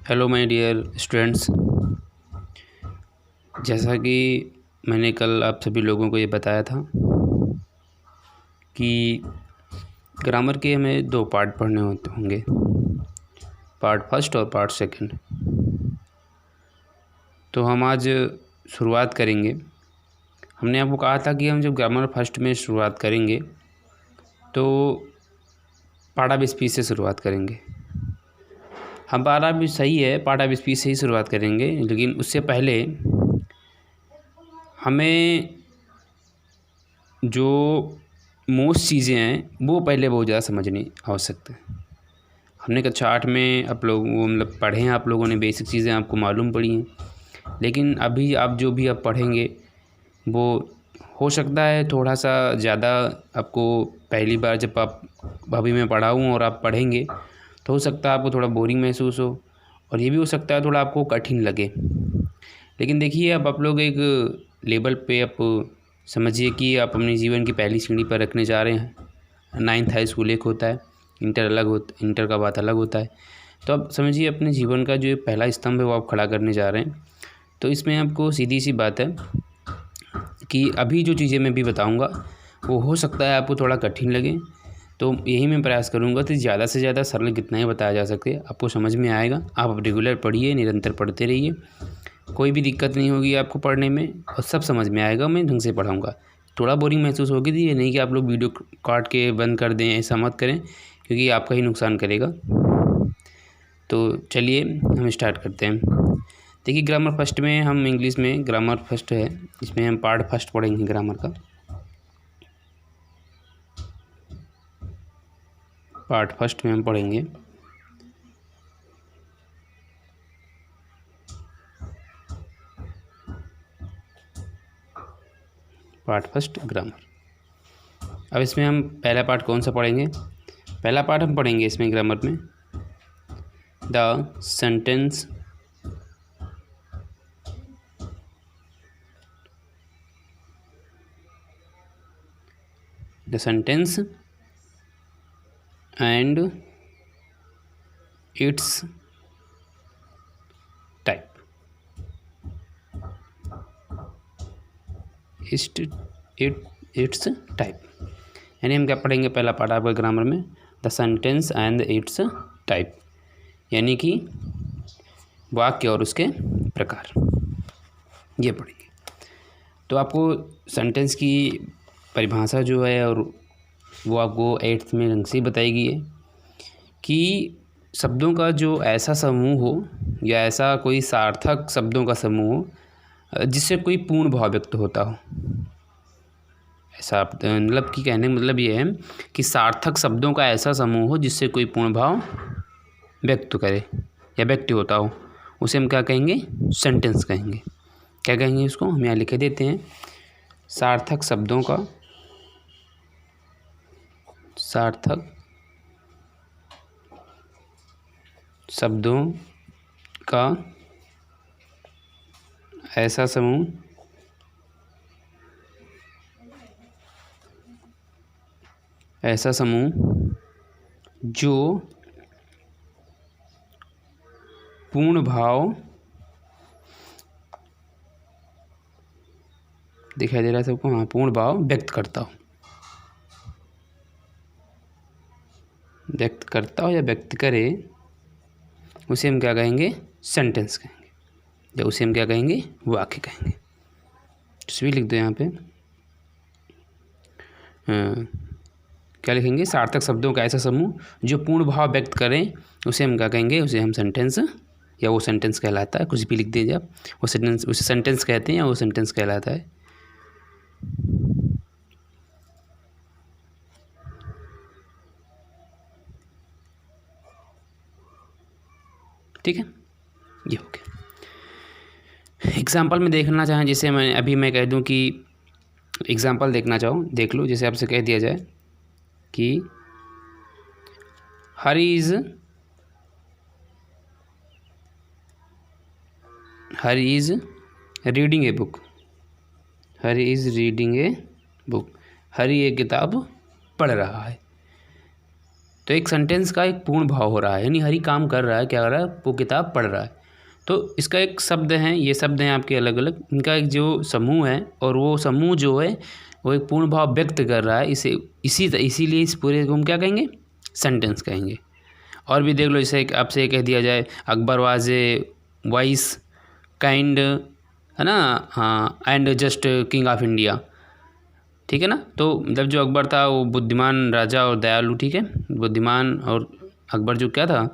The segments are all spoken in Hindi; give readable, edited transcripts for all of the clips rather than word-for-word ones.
Hello my dear students. जैसा कि मैंने कल आप सभी लोगों को ये बताया था कि ग्रामर के हमें दो पार्ट पढ़ने होते होंगे, पार्ट फर्स्ट और पार्ट सेकंड। तो हम आज शुरुआत करेंगे। हमने आपको कहा था कि हम जब ग्रामर फर्स्ट में शुरुआत करेंगे तो पार्ट ऑफ स्पीच से शुरुआत करेंगे। हम पार्ट ऑफ सही है, पार्ट ऑफ स्पीच से ही शुरुआत करेंगे, लेकिन उससे पहले हमें जो मोस्ट चीज़ें हैं वो पहले बहुत ज़्यादा समझनी आवश्यक है। हमने कक्षा 8 में आप लोग वो मतलब पढ़े हैं, आप लोगों ने बेसिक चीज़ें आपको मालूम पड़ी हैं, लेकिन अभी आप जो भी आप पढ़ेंगे वो हो सकता है थोड़ा सा ज़्यादा आपको पहली बार जब आप अभी मैं पढ़ाऊँ और आप पढ़ेंगे तो हो सकता है आपको थोड़ा बोरिंग महसूस हो, और ये भी हो सकता है थोड़ा आपको कठिन लगे। लेकिन देखिए, अब आप लोग एक लेवल पे आप समझिए कि आप अपने जीवन की पहली सीढ़ी पर रखने जा रहे हैं। 9th हाई स्कूल एक होता है, इंटर का बात अलग होता है। तो अब समझिए अपने जीवन का जो पहला स्तंभ है वो आप खड़ा करने जा रहे हैं। तो इसमें आपको सीधी सी बात है कि अभी जो चीज़ें मैं भी बताऊंगा वो हो सकता है आपको थोड़ा कठिन लगे, तो यही मैं प्रयास करूंगा तो ज़्यादा से ज़्यादा सरल कितना ही बताया जा सके आपको समझ में आएगा। आप रेगुलर पढ़िए, निरंतर पढ़ते रहिए, कोई भी दिक्कत नहीं होगी आपको पढ़ने में और सब समझ में आएगा। मैं ढंग से पढ़ाऊँगा। थोड़ा बोरिंग महसूस होगी तो ये नहीं कि आप लोग वीडियो काट के बंद कर दें, ऐसा मत करें क्योंकि आपका ही नुकसान करेगा। तो चलिए हम स्टार्ट करते हैं। देखिए, ग्रामर फर्स्ट में हम इंग्लिश में ग्रामर फर्स्ट है, इसमें हम पार्ट फर्स्ट पढ़ेंगे ग्रामर का। पार्ट फर्स्ट में हम पढ़ेंगे पार्ट फर्स्ट ग्रामर। अब इसमें हम पहला पार्ट कौन सा पढ़ेंगे? पहला पार्ट हम पढ़ेंगे इसमें ग्रामर में the sentence and it's type. It's type यानी हम क्या पढ़ेंगे? पहला पार्ट आपका ग्रामर में the sentence and it's type, यानी कि वाक्य और उसके प्रकार, ये पढ़ेंगे। तो आपको सेंटेंस की परिभाषा जो है और वो आपको 8th में ढंग से बताई गई है कि शब्दों का जो ऐसा समूह हो या ऐसा कोई सार्थक शब्दों का समूह हो जिससे कोई पूर्ण भाव व्यक्त होता हो। ऐसा मतलब कि कहने का मतलब ये है कि सार्थक शब्दों का ऐसा समूह हो जिससे कोई पूर्ण भाव व्यक्त करे या व्यक्त होता हो, उसे हम क्या कहेंगे? सेंटेंस कहेंगे। क्या कहेंगे इसको? हम यहाँ लिख देते हैं सार्थक शब्दों का ऐसा समूह जो पूर्ण भाव दिखाई दे रहा है सबको? हाँ, पूर्ण भाव व्यक्त करता हो या व्यक्त करे, उसे हम क्या कहेंगे? सेंटेंस कहेंगे, या उसे हम क्या कहेंगे? वाक्य कहेंगे। कुछ भी लिख दो यहाँ पे। क्या लिखेंगे? सार्थक शब्दों का ऐसा समूह जो पूर्ण भाव व्यक्त करें, उसे हम क्या कहेंगे? उसे हम सेंटेंस या वो सेंटेंस कहलाता है। कुछ भी लिख दीजिए आप, वो सेंटेंस, उसे सेंटेंस कहते हैं या वो सेंटेंस कहलाता है। ठीक है, ये हो गया। एग्जाम्पल में देखना चाहें, जैसे मैं कह दूं कि एग्जाम्पल देखना चाहो देख लो। जैसे आपसे कह दिया जाए कि Hari is reading a book. Hari is reading a book. Hari एक किताब पढ़ रहा है। तो एक सेंटेंस का एक पूर्ण भाव हो रहा है, यानी हरी काम कर रहा है, क्या कर रहा है, वो किताब पढ़ रहा है। तो इसका एक शब्द हैं, ये शब्द हैं आपके अलग अलग, इनका एक जो समूह है और वो समूह जो है वो एक पूर्ण भाव व्यक्त कर रहा है, इसीलिए इस पूरे को हम क्या कहेंगे, सेंटेंस कहेंगे। और भी देख लो, जैसे आपसे कह दिया जाए Akbar was a vice kind, है ना, हाँ, and just king of India, ठीक है ना। तो मतलब जो अकबर था वो बुद्धिमान राजा और दयालु, ठीक है, बुद्धिमान, और अकबर जो क्या था,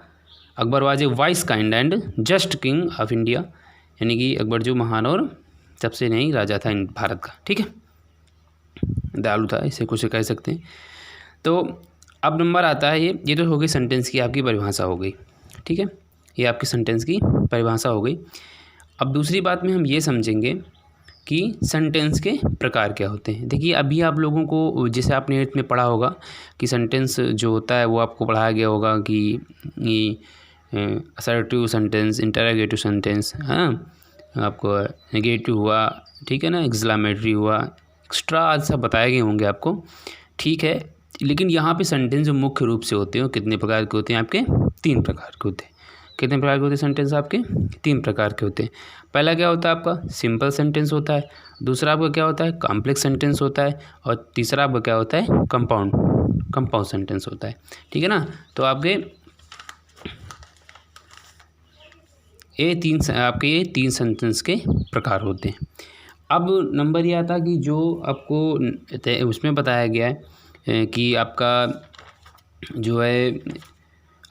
Akbar was a vice kind and just king of India, यानी कि अकबर जो महान और सबसे नई राजा था भारत का, ठीक है, दयालु था, इसे कुछ कह सकते हैं। तो अब नंबर आता है ये तो हो गई सेंटेंस की आपकी परिभाषा हो गई, ठीक है, ये आपकी सेंटेंस की परिभाषा हो गई। अब दूसरी बात में हम ये समझेंगे कि सेंटेंस के प्रकार क्या होते हैं। देखिए अभी आप लोगों को, जैसे आपने 8th में पढ़ा होगा कि सेंटेंस जो होता है वो आपको पढ़ाया गया होगा कि असर्टिव सेंटेंस, इंटरोगेटिव सेंटेंस, हाँ, आपको नेगेटिव हुआ, ठीक है ना, एक्सक्लेमेटरी हुआ, एक्स्ट्रा आज सब बताए गए होंगे आपको, ठीक है। लेकिन यहाँ पे सेंटेंस जो मुख्य रूप से होते हैं वो कितने प्रकार के होते हैं आपके, 3 प्रकार के होते हैं। कितने प्रकार के होते हैं सेंटेंस आपके, 3 प्रकार के होते हैं। पहला क्या होता है आपका, सिंपल सेंटेंस होता है, दूसरा आपका क्या होता है, कॉम्प्लेक्स सेंटेंस होता है, और तीसरा आपका क्या होता है, कंपाउंड सेंटेंस होता है, ठीक है ना। तो आपके ये 3 सेंटेंस के प्रकार होते हैं। अब नंबर ये आता कि जो आपको उसमें बताया गया है कि आपका जो है,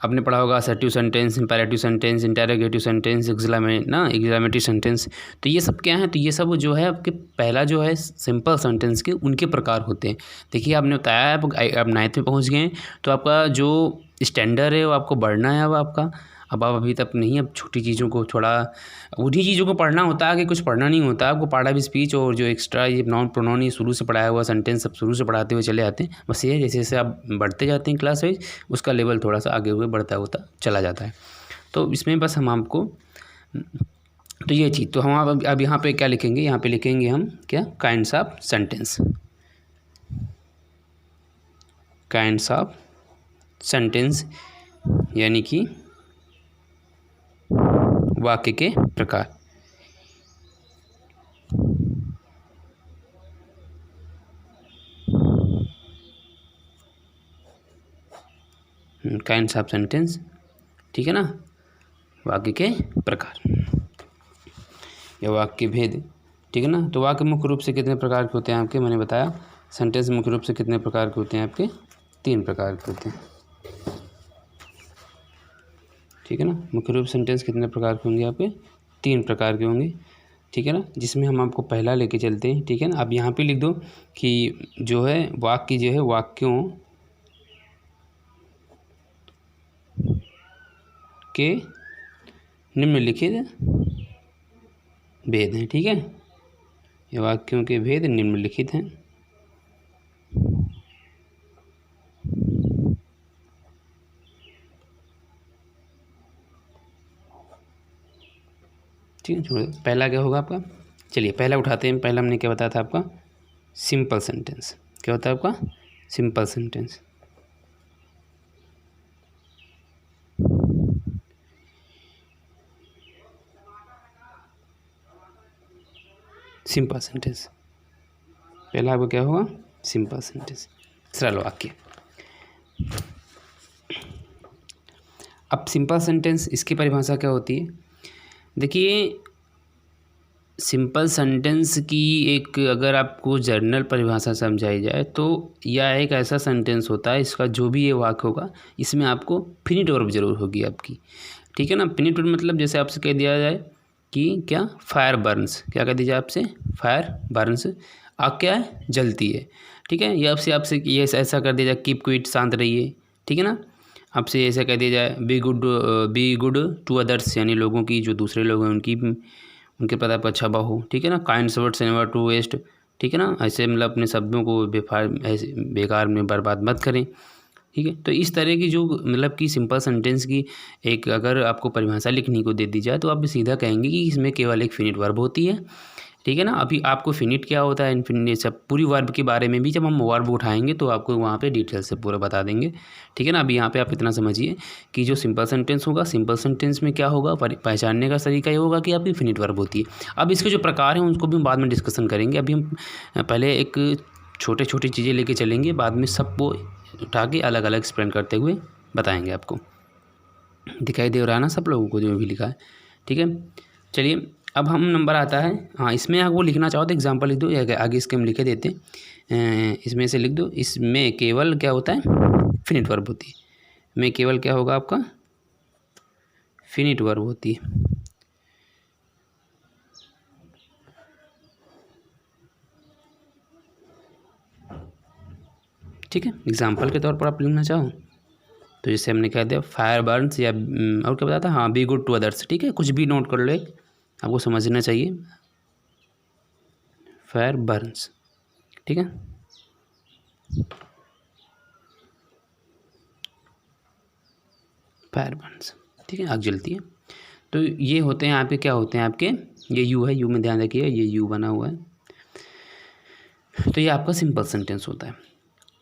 आपने पढ़ा होगा assertive sentence, imperative sentence, interrogative sentence, exclamatory sentence. तो ये सब क्या है, तो ये सब जो है आपके पहला जो है सिंपल सेंटेंस के उनके प्रकार होते हैं। देखिए आपने बताया आप 9th में पहुंच गए हैं, तो आपका जो स्टैंडर्ड है वो आपको बढ़ना है। अब आपका अब आप अभी तक नहीं, अब छोटी चीज़ों को, थोड़ा उन्हीं चीज़ों को पढ़ना होता है कि कुछ पढ़ना नहीं होता। आपको पढ़ा भी स्पीच और जो एक्स्ट्रा ये नाउन प्रोनाउन ये शुरू से पढ़ाया हुआ सेंटेंस सब शुरू से पढ़ाते हुए चले आते हैं। बस ये जैसे जैसे आप बढ़ते जाते हैं क्लास वाइज, उसका लेवल थोड़ा सा आगे हुए बढ़ता होता चला जाता है। तो इसमें बस हम आपको, तो ये चीज़, तो हम अब यहाँ पे क्या लिखेंगे, यहाँ पे लिखेंगे हम क्या, kinds of sentence, kinds of sentence, यानी कि वाक्य के प्रकार। काइंड्स ऑफ सेंटेंस, ठीक है ना, वाक्य के प्रकार या वाक्य भेद, ठीक है ना। तो वाक्य मुख्य रूप से कितने प्रकार के होते हैं आपके, मैंने बताया सेंटेंस मुख्य रूप से कितने प्रकार के होते हैं आपके, 3 प्रकार के होते हैं, ठीक है ना। मुख्य रूप सेंटेंस कितने प्रकार के होंगे आपके, 3 प्रकार के होंगे, ठीक है ना, जिसमें हम आपको पहला लेके चलते हैं, ठीक है ना। अब यहाँ पे लिख दो कि जो है वाक्य जो है वाक्यों के निम्नलिखित भेद हैं, ठीक है, ये वाक्यों के भेद निम्नलिखित हैं। ठीक है, छोड़ो, पहला क्या होगा आपका, चलिए पहला उठाते हैं। पहला हमने क्या बताया था आपका, सिंपल सेंटेंस। क्या होता है आपका, सिंपल सेंटेंस। सिंपल सेंटेंस पहला आपका क्या होगा, सिंपल सेंटेंस, सरल वाक्य। अब सिंपल सेंटेंस, इसकी परिभाषा क्या होती है। देखिए सिंपल सेंटेंस की एक अगर आपको जर्नल परिभाषा समझाई जाए तो यह एक ऐसा सेंटेंस होता है, इसका जो भी ये वाक्य होगा इसमें आपको फिनिट वर्ब जरूर होगी आपकी, ठीक है ना। फिनिट वर्ब मतलब जैसे आपसे कह दिया जाए कि क्या, फायर बर्न्स, क्या कह दीजिए आपसे, फायर बर्न्स, आग क्या है, जलती है, ठीक है। ये आपसे ये ऐसा कर दिया जाए, कीप क्विट, शांत रहिए, ठीक है ना। आपसे ऐसा कह दिया जाए, बी गुड टू अदर्स, यानी लोगों की, जो दूसरे लोग हैं उनके प्रति आप अच्छा हो, ठीक है ना। Kind words never to waste, ठीक है ना। ऐसे मतलब अपने शब्दों को बेकार में बर्बाद मत करें, ठीक है। तो इस तरह की जो मतलब कि सिंपल सेंटेंस की एक अगर आपको परिभाषा लिखने को दे दी जाए तो आप सीधा कहेंगे कि इसमें केवल एक फिनिट वर्ब होती है, ठीक है ना। अभी आपको फिनिट क्या होता है, इनफिनिट, सब पूरी वर्ब के बारे में भी जब हम वर्ब उठाएंगे तो आपको वहाँ पे डिटेल से पूरा बता देंगे। ठीक है ना। अभी यहाँ पे आप इतना समझिए कि जो सिंपल सेंटेंस होगा, सिंपल सेंटेंस में क्या होगा, पहचानने का तरीका ये होगा कि आपकी फिनिट वर्ब होती है। अब इसके जो प्रकार हैं उनको भी हम बाद में डिस्कशन करेंगे। अभी हम पहले एक छोटे छोटी चीज़ें लेके चलेंगे, बाद में सबको उठा के अलग अलग एक्सप्लेन करते हुए बताएंगे आपको। दिखाई दे रहा है ना सब लोगों को जो भी लिखा है। ठीक है, चलिए अब हम नंबर आता है। हाँ, इसमें आप वो लिखना चाहो तो एग्जांपल लिख दो, या आगे इसके हम लिखे देते हैं। इसमें से लिख दो, इसमें केवल क्या होता है, फिनिट वर्ब होती है। में केवल क्या होगा आपका, फिनिट वर्ब होती है। ठीक है, एग्जाम्पल के तौर पर आप लिखना चाहो तो जैसे हमने कह दिया फायर बर्न्स, या और क्या बताया था, हाँ, बी गुड टू अदर्स। ठीक है, कुछ भी नोट कर लो, एक आपको समझना चाहिए, फायर बर्न्स। ठीक है, फायर बर्न्स। ठीक है, आग जलती है। तो ये होते हैं आपके, क्या होते हैं आपके, ये यू है, यू में ध्यान रखिए, ये यू बना हुआ है। तो ये आपका सिंपल सेंटेंस होता है।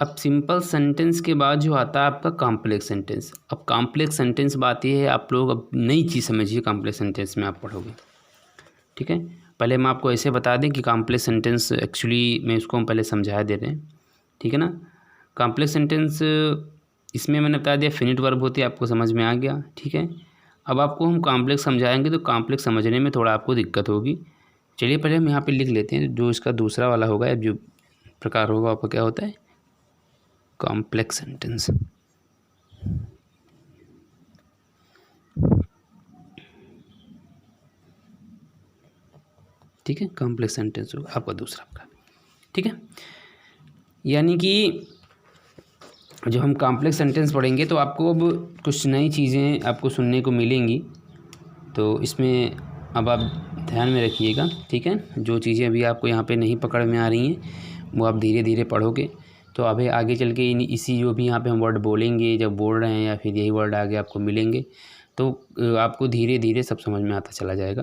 अब सिंपल सेंटेंस के बाद जो आता है आपका कॉम्प्लेक्स सेंटेंस। अब कॉम्प्लेक्स सेंटेंस बात ये है, आप लोग अब नई चीज़ समझिए कॉम्प्लेक्स सेंटेंस में आप पढ़ोगे। ठीक है, पहले हम आपको ऐसे बता दें कि कॉम्प्लेक्स सेंटेंस एक्चुअली में इसको हम पहले समझा देते हैं। ठीक है ना। कॉम्प्लेक्स सेंटेंस इसमें मैंने बता दिया फिनिट वर्ब होती है, आपको समझ में आ गया। ठीक है, अब आपको हम कॉम्प्लेक्स समझाएंगे तो कॉम्प्लेक्स समझने में थोड़ा आपको दिक्कत होगी। चलिए पहले हम यहाँ पे लिख लेते हैं, जो इसका दूसरा वाला होगा, अब जो प्रकार होगा आपका क्या होता है, कॉम्प्लेक्स सेंटेंस। ठीक है, कॉम्प्लेक्स सेंटेंस होगा आपका दूसरा प्रकार। ठीक है, यानी कि जब हम कॉम्प्लेक्स सेंटेंस पढ़ेंगे तो आपको अब कुछ नई चीज़ें आपको सुनने को मिलेंगी, तो इसमें अब आप ध्यान में रखिएगा। ठीक है, जो चीज़ें अभी आपको यहाँ पे नहीं पकड़ में आ रही हैं वो आप धीरे धीरे पढ़ोगे तो अभी आगे चल के इसी जो भी यहाँ पे हम वर्ड बोलेंगे, जब बोल रहे हैं या फिर यही वर्ड आगे आपको मिलेंगे तो आपको धीरे धीरे सब समझ में आता चला जाएगा।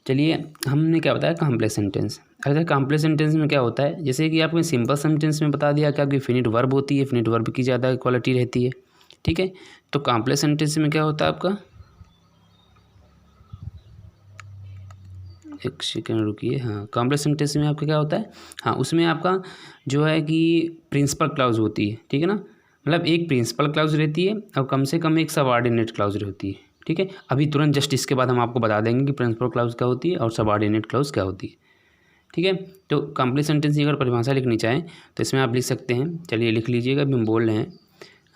चलिए, हमने क्या बताया, कॉम्प्लेक्स सेंटेंस। अच्छा, कॉम्प्लेक्स सेंटेंस में क्या होता है, जैसे कि आपने सिंपल सेंटेंस में बता दिया कि आपकी फिनिट वर्ब होती है, फिनिट वर्ब की ज़्यादा क्वालिटी रहती है। ठीक है, तो कॉम्प्लेक्स सेंटेंस में क्या होता है आपका, एक सेकंड रुकिए, हाँ, कॉम्प्लेक्स सेंटेंस में आपका क्या होता है, हाँ, उसमें आपका जो है कि प्रिंसिपल क्लाउज होती है। ठीक है ना, मतलब एक प्रिंसिपल क्लाउज रहती है और कम से कम एक सबऑर्डिनेट क्लाउज रहती है। ठीक है, अभी तुरंत जस्ट इसके बाद हम आपको बता देंगे कि प्रिंसिपल क्लाउज क्या होती है और सबऑर्डिनेट क्लाउज क्या होती है। ठीक है, तो कॉम्प्लेक्स सेंटेंस की अगर परिभाषा लिखनी चाहें तो इसमें आप लिख सकते हैं। चलिए लिख लीजिएगा, अभी हम बोल रहे हैं,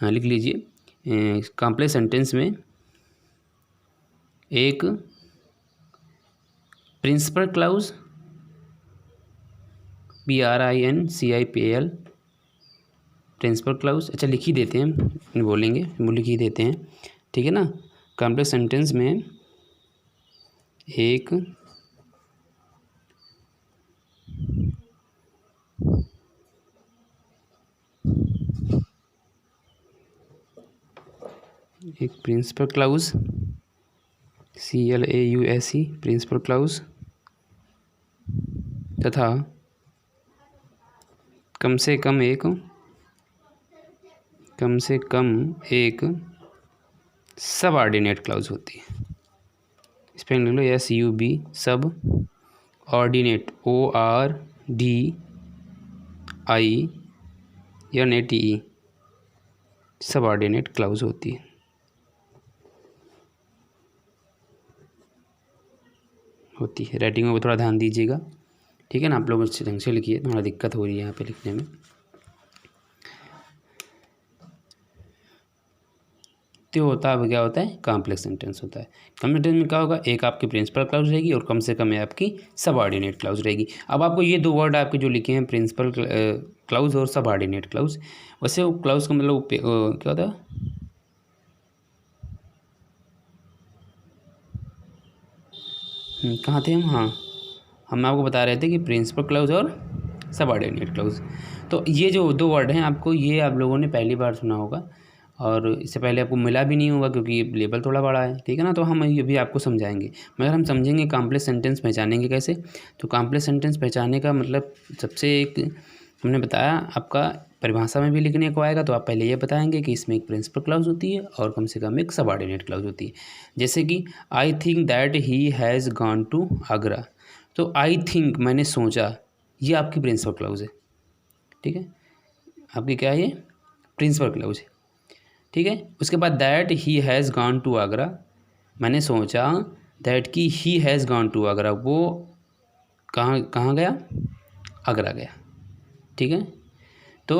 हाँ, लिख लीजिए। कॉम्प्लेक्स सेंटेंस में एक principal clause, PRINCIPAL, principal clause, अच्छा लिख ही देते हैं, बोलेंगे वो लिख ही देते हैं। ठीक है ना, कॉम्प्लेक्स सेंटेंस में एक principal clause, CLAUSE, principal clause, तथा कम से कम एक सबऑर्डिनेट क्लाउज होती है। इस पर लिख लो SUB, सब ऑर्डिनेट, ORDINATE, सबऑर्डिनेट क्लाउज होती है। राइटिंग में थोड़ा ध्यान दीजिएगा। ठीक है ना, आप लोग अच्छे ढंग से लिखिए, थोड़ा दिक्कत हो रही है यहाँ पे लिखने में। तो होता है, क्या होता है, कॉम्प्लेक्स सेंटेंस होता है। कॉम्प्लेक्स सेंटेंस में क्या होगा, एक आपकी प्रिंसिपल क्लाउज रहेगी और कम से कम आपकी सबऑर्डिनेट क्लाउज रहेगी। अब आपको ये दो वर्ड आपके जो लिखे हैं, प्रिंसिपल क्लाउज और सबऑर्डिनेट क्लाउज, वैसे वो क्लाउज का मतलब क्या होता है, कहाँ थे हम, हाँ, हम आपको बता रहे थे कि प्रिंसिपल क्लाउज और सबऑर्डिनेट क्लाउज। तो ये जो दो वर्ड हैं आपको, ये आप लोगों ने पहली बार सुना होगा, और इससे पहले आपको मिला भी नहीं होगा क्योंकि ये लेवल थोड़ा बड़ा है, ठीक है ना। तो हम ये भी आपको समझाएंगे, मगर हम समझेंगे कॉम्प्लेक्स सेंटेंस पहचानेंगे कैसे। तो कॉम्प्लेक्स सेंटेंस पहचानने का मतलब सबसे एक हमने बताया आपका परिभाषा में भी लिखने को आएगा, तो आप पहले ये बताएंगे कि इसमें एक प्रिंसिपल क्लाउज होती है और कम से कम एक सबऑर्डिनेट क्लाउज होती है। जैसे कि I think that he has gone to Agra, तो आई थिंक मैंने सोचा, ये आपकी प्रिंसिपल क्लाउज है, ठीक है, आपकी क्या है ये प्रिंसिपल क्लाउज है, ठीक है। उसके बाद that he has gone to Agra, मैंने सोचा दैट कि he has gone to Agra, वो कहाँ कहाँ गया, आगरा गया, ठीक है। तो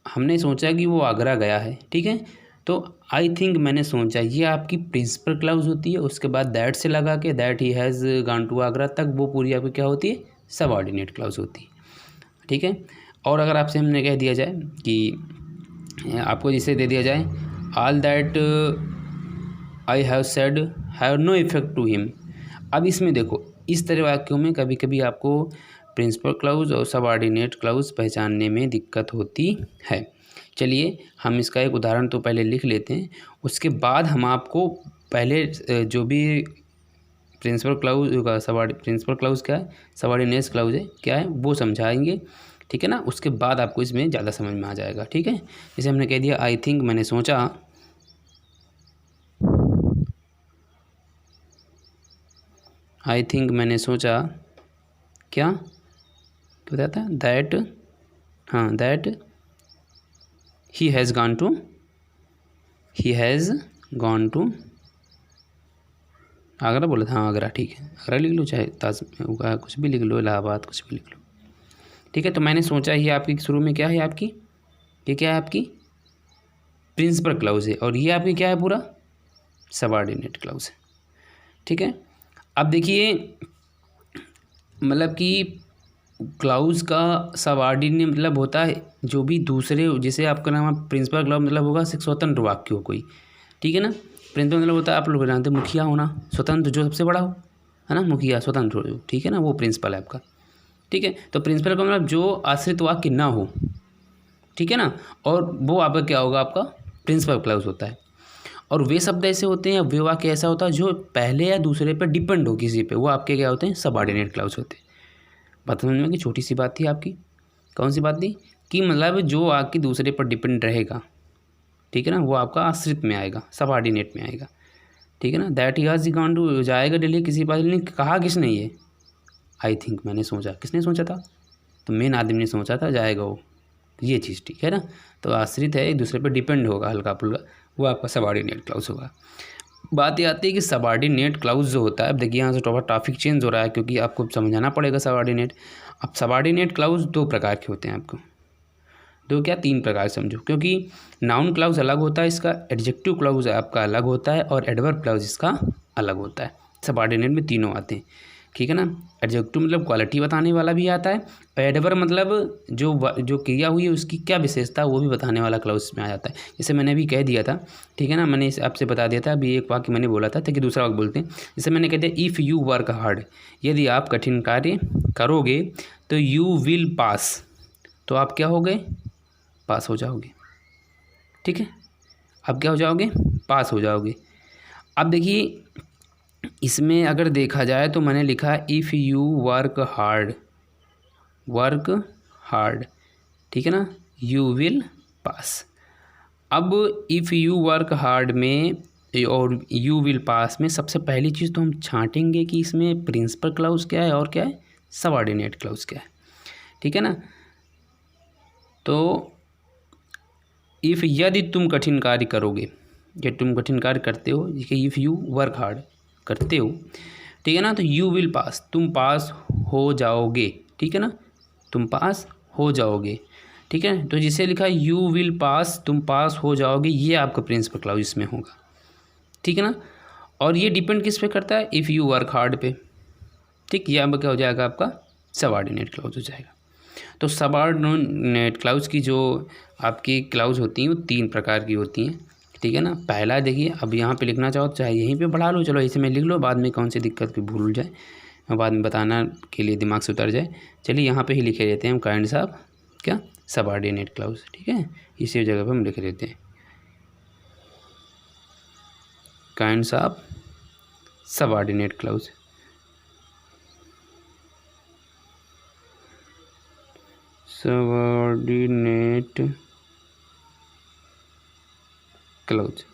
हमने सोचा कि वो आगरा गया है, ठीक है। तो आई थिंक मैंने सोचा, ये आपकी प्रिंसिपल क्लाउज होती है। उसके बाद दैट से लगा के that he has gone to Agra तक वो पूरी आपकी क्या होती है, सबऑर्डिनेट क्लाउज होती है, ठीक है। और अगर आपसे हमने कह दिया जाए कि आपको जिसे दे दिया जाए all that I have said have no effect to him, अब इसमें देखो इस तरह वाक्यों में कभी कभी आपको प्रिंसिपल क्लाउज और सबऑर्डिनेट क्लाउज पहचानने में दिक्कत होती है। चलिए हम इसका एक उदाहरण तो पहले लिख लेते हैं, उसके बाद हम आपको पहले जो भी प्रिंसिपल क्लाउज का प्रिंसिपल क्लाउज क्या है, सबऑर्डिनेट क्लाउज है क्या है, वो समझाएंगे, ठीक है ना। उसके बाद आपको इसमें ज़्यादा समझ में आ जाएगा, ठीक है। जैसे हमने कह दिया आई थिंक मैंने सोचा, आई थिंक मैंने सोचा क्या बताता है दैट, हाँ that he has gone to Agra बोला था, हाँ आगरा, ठीक है, आगरा लिख लो, चाहे ताज कुछ भी लिख लो, इलाहाबाद कुछ भी लिख लो, ठीक है। तो मैंने सोचा ये आपकी शुरू में क्या है, आपकी ये क्या है, आपकी प्रिंसिपल क्लाउज है, और ये आपकी क्या है, पूरा सबऑर्डिनेट क्लाउज है, ठीक है। अब देखिए मतलब कि क्लाउज का सबऑर्डिनेट मतलब होता है जो भी दूसरे, जैसे आपका नाम प्रिंसिपल क्लाउज मतलब होगा स्वतंत्र वाक्य हो कोई, ठीक है ना। प्रिंसिपल मतलब होता है आप लोग जानते हैं मुखिया होना, स्वतंत्र जो सबसे बड़ा हो, है ना, मुखिया स्वतंत्र हो, ठीक है ना, वो प्रिंसिपल है आपका, ठीक है। तो प्रिंसिपल का मतलब जो आश्रित वाक्य ना हो, ठीक है ना, और वो आपका क्या होगा, आपका प्रिंसिपल क्लाउज होता है। और वे शब्द ऐसे होते हैं, वे वाक्य ऐसा होता है जो पहले या दूसरे पर डिपेंड हो किसी पे, वो आपके क्या होते हैं, सबऑर्डिनेट क्लाउज होते हैं। बात समझ में कि छोटी सी बात थी आपकी, कौन सी बात थी, कि मतलब जो आपकी दूसरे पर डिपेंड रहेगा, ठीक है ना, वो आपका आश्रित में आएगा, सबऑर्डिनेट में आएगा, ठीक है ना। That he has gone to जाएगा दिल्ली, किसी बात ने कहा किसने, ये आई थिंक मैंने सोचा, किसने सोचा था, तो मेन आदमी ने सोचा था जाएगा वो, ये चीज़ ठीक है ना। तो आश्रित है, एक दूसरे पर डिपेंड होगा हल्का फुल्का, वो आपका सबऑर्डिनेट क्लाउज होगा। बात ये आती है कि सबऑर्डिनेट क्लाउज जो होता है, अब देखिए यहाँ से टॉपिक चेंज हो रहा है क्योंकि आपको समझाना पड़ेगा सबऑर्डिनेट। अब सबऑर्डिनेट क्लाउज दो प्रकार के होते हैं, आपको दो क्या तीन प्रकार समझो, क्योंकि नाउन क्लाउज अलग होता है इसका, एडजेक्टिव क्लाउज आपका अलग होता है, और एडवर्ब क्लाउज इसका अलग होता है। सबऑर्डिनेट में तीनों आते हैं, ठीक है ना। एडजेक्टिव मतलब क्वालिटी बताने वाला भी आता है, और एडवर्ब मतलब जो क्रिया हुई है उसकी क्या विशेषता वो भी बताने वाला क्लाउज में आ जाता है। जैसे मैंने अभी कह दिया था, ठीक है ना, मैंने आपसे बता दिया था, अभी एक वाक्य मैंने बोला था ताकि दूसरा वाक्य बोलते हैं। जैसे मैंने कह दिया इफ़ यू वर्क हार्ड, यदि आप कठिन कार्य करोगे तो यू विल पास, तो आप क्या हो गए, पास हो जाओगे, ठीक है, अब क्या हो जाओगे, पास हो जाओगे। अब देखिए इसमें अगर देखा जाए तो मैंने लिखा इफ़ यू वर्क हार्ड, ठीक है ना, यू विल पास। अब इफ़ यू वर्क हार्ड में और यू विल पास में सबसे पहली चीज़ तो हम छांटेंगे कि इसमें प्रिंसिपल क्लाउज क्या है और क्या है सबऑर्डिनेट क्लाउज क्या है, ठीक है ना। तो इफ़ यदि तुम कठिन कार्य करोगे, यदि तुम कठिन कार्य करते हो, इफ़ यू वर्क हार्ड करते हो, ठीक है ना, तो यू विल पास, तुम पास हो जाओगे, ठीक है ना, तुम पास हो जाओगे, ठीक है। तो जिसे लिखा यू विल पास, तुम पास हो जाओगे, ये आपका प्रिंसिपल क्लाउज इसमें होगा, ठीक है ना। और ये डिपेंड किस पे करता है, इफ़ यू वर्क हार्ड पे, ठीक, ये अब क्या हो जाएगा, आपका सबऑर्डिनेट क्लाउज हो जाएगा। तो सबऑर्डिनेट क्लाउज की जो आपकी क्लाउज होती हैं वो तीन प्रकार की होती हैं, ठीक है ना। पहला देखिए, अब यहाँ पे लिखना चाहो चाहे यहीं पे बढ़ा लो, चलो इसे में लिख लो, बाद में कौन सी दिक्कत की भूल जाए, बाद में बताना के लिए दिमाग से उतर जाए। चलिए यहाँ पे ही लिखे रहते हैं हम काइंड ऑफ क्या सबऑर्डिनेट क्लाउज, ठीक है, इसी जगह पे हम लिख लेते हैं, kinds of subordinate clause. Subordinate clause.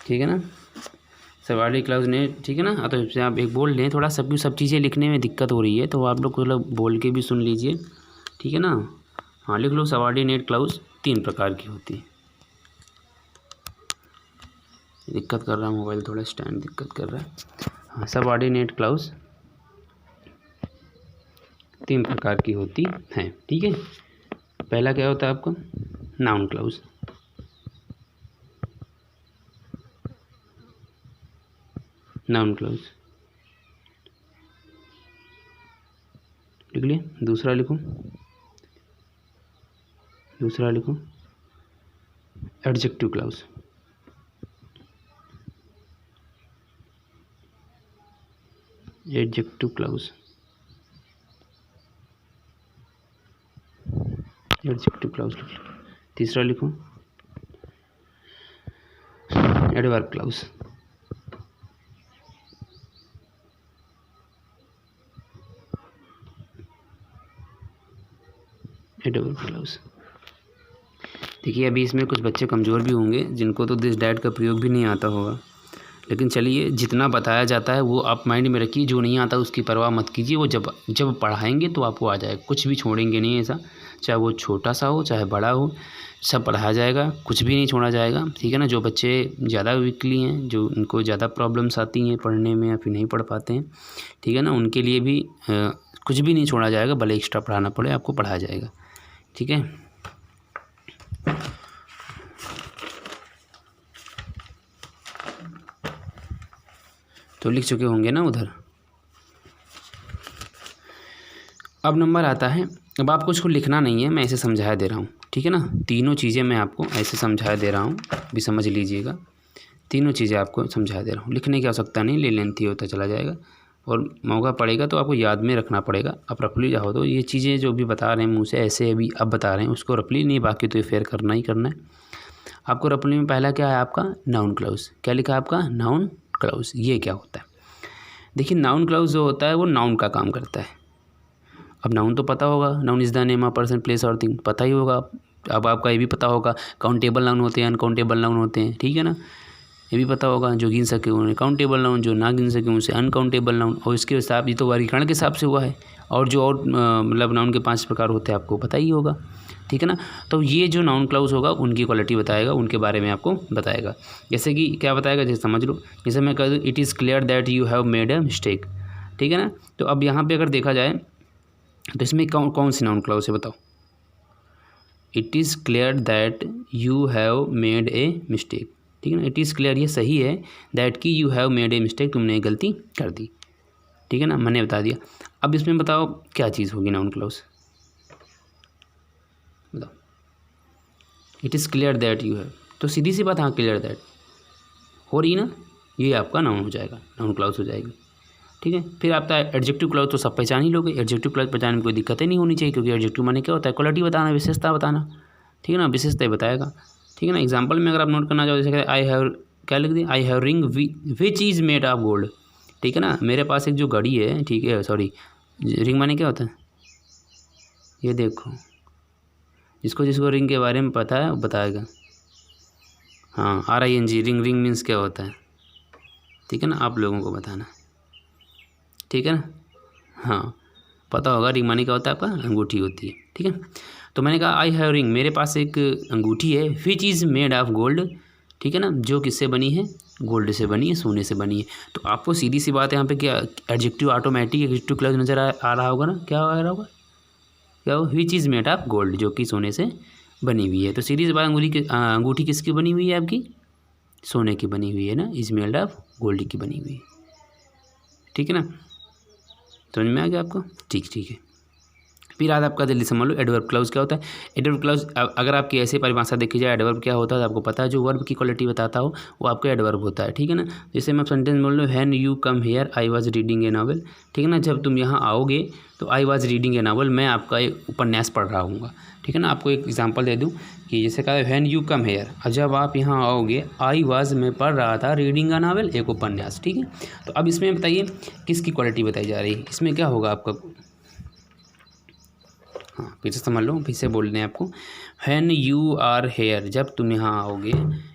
ठीक है ना, सबऑर्डिनेट क्लाउज ने, ठीक है ना। तो इससे आप एक बोल लें, थोड़ा सब चीज़ें लिखने में दिक्कत हो रही है तो आप लोग को बोल के भी सुन लीजिए, ठीक है ना। हाँ लिख लो, सबऑर्डिनेट क्लाउज 3 प्रकार की होती है। दिक्कत कर रहा है मोबाइल, थोड़ा स्टैंड दिक्कत कर रहा है। हाँ, सबऑर्डिनेट क्लाउज 3 प्रकार की होती हैं, ठीक है। पहला क्या होता है आपका, नाउन क्लाउज। नाउन क्लाउज लिख लिए। दूसरा लिखो adjective clause. Adjective clause, adjective clause लिख लो। तीसरा लिखो एडवर्ब क्लाउज। Adverb clause. देखिए अभी इसमें कुछ बच्चे कमज़ोर भी होंगे जिनको तो दिस डैट का प्रयोग भी नहीं आता होगा, लेकिन चलिए जितना बताया जाता है वो आप माइंड में रखिए। जो नहीं आता उसकी परवाह मत कीजिए, वो जब पढ़ाएंगे तो आपको आ जाएगा। कुछ भी छोड़ेंगे नहीं ऐसा, चाहे वो छोटा सा हो चाहे बड़ा हो, सब पढ़ाया जाएगा, कुछ भी नहीं छोड़ा जाएगा, ठीक है ना। जो बच्चे ज़्यादा वीकली हैं, जो उनको ज़्यादा प्रॉब्लम्स आती हैं पढ़ने में या फिर नहीं पढ़ पाते हैं, ठीक है ना, उनके लिए भी कुछ भी नहीं छोड़ा जाएगा, भले एक्स्ट्रा पढ़ाना पड़े आपको पढ़ाया जाएगा, ठीक है। तो लिख चुके होंगे ना उधर। अब नंबर आता है, अब आपको इसको लिखना नहीं है, मैं ऐसे समझाया दे रहा हूँ, ठीक है ना। तीनों चीज़ें मैं आपको ऐसे समझाया दे रहा हूँ, भी समझ लीजिएगा। तीनों चीज़ें आपको समझा दे रहा हूँ, लिखने की आवश्यकता नहीं, लेंथी होता चला जाएगा और मौका पड़ेगा तो आपको याद में रखना पड़ेगा। आप रफली जाओ तो ये चीज़ें जो भी बता रहे हैं मुँह से, ऐसे अभी अब बता रहे हैं उसको रफली नहीं, बाकी तो ये फेयर करना ही करना है आपको। रफली में पहला क्या है आपका, नाउन क्लाउज। क्या लिखा है आपका, नाउन क्लाउज। ये क्या होता है, देखिए नाउन क्लाउज जो होता है वो नाउन का काम करता है। अब नाउन तो पता होगा, noun is the name of person place और थिंग, पता ही होगा। अब आपका ये भी पता होगा काउंटेबल नाउन होते हैं, अनकाउंटेबल नाउन होते हैं, ठीक है ना। ये भी पता होगा, जो गिन सके उन्हें काउंटेबल नाउन, जो ना गिन सके उनसे अनकाउंटेबल नाउन। और इसके हिसाब, ये तो वर्गीकरण के हिसाब से हुआ है, और जो और मतलब नाउन के 5 प्रकार होते हैं आपको पता ही होगा, ठीक है ना। तो ये जो नाउन क्लाउज होगा उनकी क्वालिटी बताएगा, उनके बारे में आपको बताएगा। जैसे कि क्या बताएगा, जैसे समझ लो, जैसे मैं कह दूँ it is clear that you have made a mistake, ठीक है ना। तो अब यहाँ पे अगर देखा जाए तो इसमें कौन सी नाउन क्लाउज है बताओ। It is clear that you have made a mistake, ठीक है ना। इट इज़ क्लियर, ये सही है, दैट कि you have made a mistake, तुमने एक गलती कर दी, ठीक है ना, मैंने बता दिया। अब इसमें बताओ क्या चीज़ होगी नाउन क्लाउज, बताओ। It is clear that you have, तो सीधी सी बात, हाँ क्लियर दैट हो रही ना, ये आपका नाउन हो जाएगा, नाउन क्लाउज हो जाएगी, ठीक है। फिर आपका एडजेक्टिव क्लाउज तो सब पहचान ही लोगे। एडजेक्टिव क्लाउज पहचानने में कोई दिक्कतें नहीं होनी चाहिए, क्योंकि एडजेक्टिव माने क्या होता है, क्वालिटी बताना, विशेषता बताना, ठीक है ना, विशेषता बताएगा, ठीक है ना। एग्जाम्पल में अगर आप नोट करना चाहो, जैसे आई हैव, क्या लिख दिया, I have ring which is made of gold, ठीक है ना। मेरे पास एक जो घड़ी है, ठीक है, सॉरी, रिंग माने क्या होता है, ये देखो, जिसको जिसको रिंग के बारे में पता है वो बताएगा। हाँ, RING, रिंग, रिंग मीन्स क्या होता है, ठीक है ना, आप लोगों को बताना, ठीक है ना। हाँ पता होगा, रिंग माने क्या होता है आपका, अंगूठी होती है, ठीक है। तो मैंने कहा आई हैव रिंग, मेरे पास एक अंगूठी है, which is made of gold, ठीक है ना, जो किससे बनी है, गोल्ड से बनी है, सोने से बनी है। तो आपको सीधी सी बात है यहाँ पे क्या, एडजेक्टिव ऑटोमेटिक एडजेक्टिव क्लाउज नज़र आ रहा होगा ना, क्या आ रहा होगा, क्या हो, which is made of gold, जो कि सोने से बनी हुई है। तो सीधी सी बात, अंगूठी किसकी बनी हुई है आपकी, सोने की बनी हुई है ना, इज़ मेड ऑफ गोल्ड की बनी हुई है, ठीक है ना। समझ में आ गया आपको, ठीक है। फिर आज आपका जल्दी समझ लो एडवर्ब क्लाउज क्या होता है। एडवर्ब क्लाउज अगर आपकी ऐसे परिभाषा देखी जाए एडवर्ब क्या होता है तो आपको पता है, जो वर्ब की क्वालिटी बताता हो वो आपका एडवर्ब होता है, ठीक है ना। जैसे मैं सेंटेंस बोल रहा हूँ, when you come here I was reading A novel, ठीक है ना। जब तुम यहाँ आओगे तो I was reading A novel, मैं आपका एक उपन्यास पढ़ रहा हूँगा, ठीक है ना। आपको एक एग्जांपल दे दूँ कि जैसे कहा व्हेन यू कम हेयर, जब आप यहाँ आओगे, आई वाज मैं पढ़ रहा था, रीडिंग अ नावल एक उपन्यास, ठीक है। तो अब इसमें बताइए किसकी क्वालिटी बताई जा रही है, इसमें क्या होगा आपका, हाँ फिर से समझ लो, फिर से बोल रहे हैं आपको, व्हेन यू आर हेयर, जब तुम यहाँ आओगे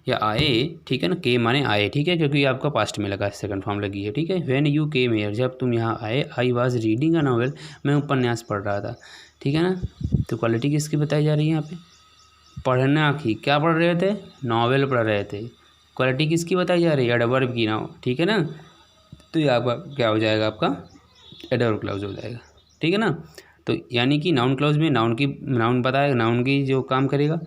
या आए, ठीक है ना। के माने आए, ठीक है, क्योंकि आपका पास्ट में लगा है, सेकंड फॉर्म लगी है, ठीक है। व्हेन यू केम हेयर, जब तुम यहाँ आए, I was reading a novel, मैं उपन्यास पढ़ रहा था, ठीक है ना। तो क्वालिटी किसकी बताई जा रही है यहाँ पे, पढ़ना की, क्या पढ़ रहे थे, नॉवेल पढ़ रहे थे। क्वालिटी किसकी बताई जा रही है, एडवर्ब की ना, ठीक है ना। तो ये आपका क्या हो जाएगा, आपका एडवर्ब क्लाउज हो जाएगा, ठीक है ना। तो यानी कि नाउन क्लाउज में नाउन बताएगा, नाउन की जो काम करेगा,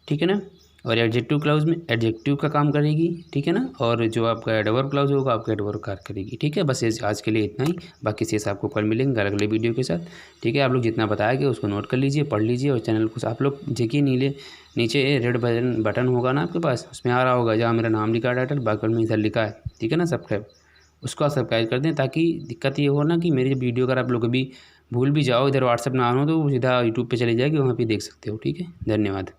ठीक है ना। और एडजेक्टिव क्लाउज में एडजेक्टिव का काम करेगी, ठीक है ना। और जो आपका एडवर्ब क्लाउज होगा आपका एडवर्ब कार्य करेगी, ठीक है। बस आज के लिए इतना ही, बाकी शेष आपको कल मिलेंगे अगले वीडियो के साथ, ठीक है। आप लोग जितना बताया गया उसको नोट कर लीजिए, पढ़ लीजिए, और चैनल को आप लोग देखिए, नीचे रेड बटन होगा ना आपके पास, उसमें आ रहा होगा जहाँ मेरा नाम लिखा है टाइटल, बाकी में इधर लिखा है, ठीक है ना, सब्सक्राइब, उसको आप सब्सक्राइब कर दें, ताकि दिक्कत ये हो ना कि मेरी वीडियो अगर आप लोग कभी भूल भी जाओ, इधर व्हाट्सएप ना हो तो सीधा यूट्यूब पे चले जाएगी, वहाँ पे देख सकते हो, ठीक है। धन्यवाद।